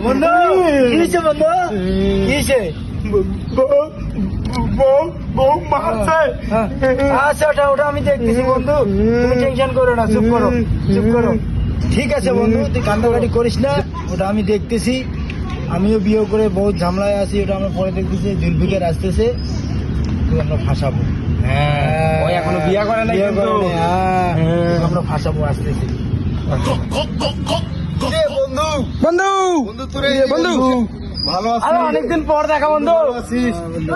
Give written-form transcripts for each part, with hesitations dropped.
বন্ধু কিসে বন্ধু কিসে আচ্ছা ওটা আমি দেখতেছি বন্ধু, তুমি টেনশন করো না, চুপ করো চুপ করো। ঠিক আছে বন্ধু, তুই কান্দাকাটি করিস না, ওটা আমি দেখতেছি। আমিও বিয়ে করে বহুত ঝামেলায় আছি, ওটা আমরা পরে দেখতেছি। জুলফিকার আসতেছে, তুই আমরা ফাঁসাবো। হ্যাঁ ওই এখনো বিয়ে করে নাই কিন্তু। আমরা ফাঁসাবো আসতেছি। বন্ধু বন্ধু বন্ধু তোরে বন্ধু ভালো আছিস? আরে অনেকদিন পর দেখা বন্ধু। ভালো আছিস বন্ধু?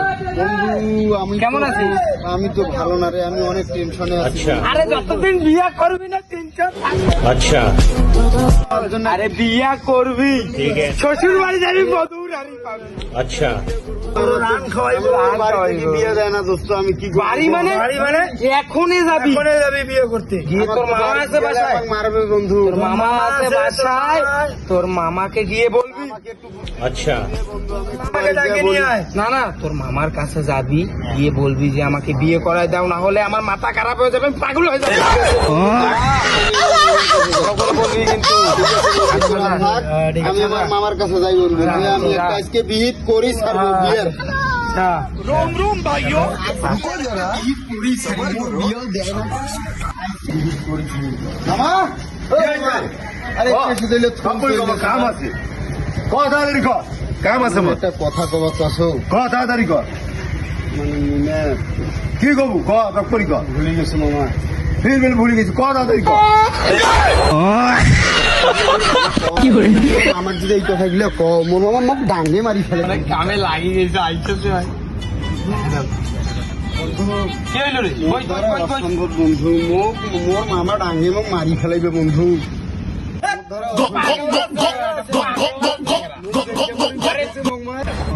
আমি কেমন আছিস? আমি তো ভালো না রে, আমি অনেক টেনশনে আছি। আরে যতদিন বিয়ে করবি না টেনশন अच्छा আরে বিয়ে করবি শ্বশুর বাড়ি যাবি মধুর হাড়ি পাবি। अच्छा রান খাওয়াইবো, বাড়ি থেকে বিয়ে দেয় না দোস্ত, আমি কি করব? বাড়ি মানে এখনই যাবি? এখনই যাবি বিয়ে করতে? গিয়ে তোর মামা আছে বাসায়? মারবে বন্ধু। তোর মামা আছে বাসায়, তোর মামাকে গিয়ে বলবি। अच्छा আমাকে ডাকে নিয়ে আয়। না না, তোর মামার কাছে যাবি, গিয়ে বলবি যে আমাকে বিয়ে করায় দাও, না হলে আমার মাথা খারাপ হয়ে যাবে, আমি পাগল হয়ে যাবে। বলবি কিন্তু। আমি আমার মামার কাছে যাই বন্ধু, যে আমি একটা আজকে বিহিত করি ছাড়বো বিয়ের। रोम रोम भाइयों মামা আরে কিছু দিলে কাম আছে তাড়াতাড়ি কর, কাম আছে মোর। একটা কথা কবার চাষো তাড়াতাড়ি কর, মানে মিনে কি কবু ক করি কর। ভুলে গেছে মামা। ফির ভুলে গেছি, তাড়াতাড়ি কর। আমার যদি এই কথাগুলো ক, মোর মামা মোক ডাঙ্গে মারি ফেলে। কামে লাগিয়ে গেছে আইসে ভাই। কি হইল রে? অসম্ভব বন্ধু, মোক মোর মামা ডাঙ্গে মোক মারি ফেলাইবে বন্ধু।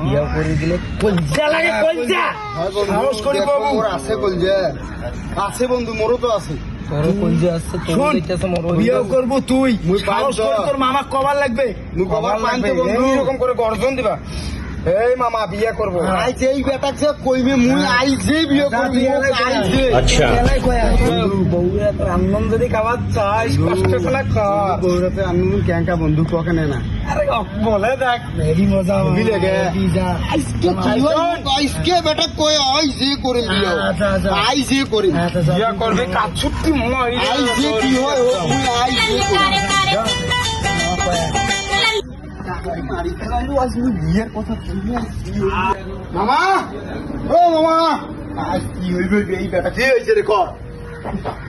বিয়ে করে দিলে কলজা লাগে, কলজা। সাহস করি বাবু, মোর আছে কলজা, আছে বন্ধু, মোরও তো আছে। তোর কলজা আছে, তোর দেখতেছে মোর বিয়ে করবো তুই, মুই সাহস করে তোর মামা কবার লাগবে? মুই কবার লাগবে বন্ধু, এরকম করে গর্জন দিবা। এই মামা বিয়ে করবো। আই যেই বেটা যে কইবে মুই আই যে বিয়ে করবি, আই যে अच्छा বউরা তোর আনন্দ দিয়ে খাবার চাই, কষ্ট করে খাওয়া। বউরাতে আমি ক্যাঙ্কা বন্ধু ককে না। আরে বলে দেখ, হেভি মজা বুঝলে গে? আজকে বেটা কই আই যে করে বিয়ে, আই যে করে বিয়ে করবে কাজ ছুটি মই আই যে কি হয় ও মুই আই যে করি। মামা ও মামা, আজ কি হইবে এই বেটা? কি হয়েছে রে কর।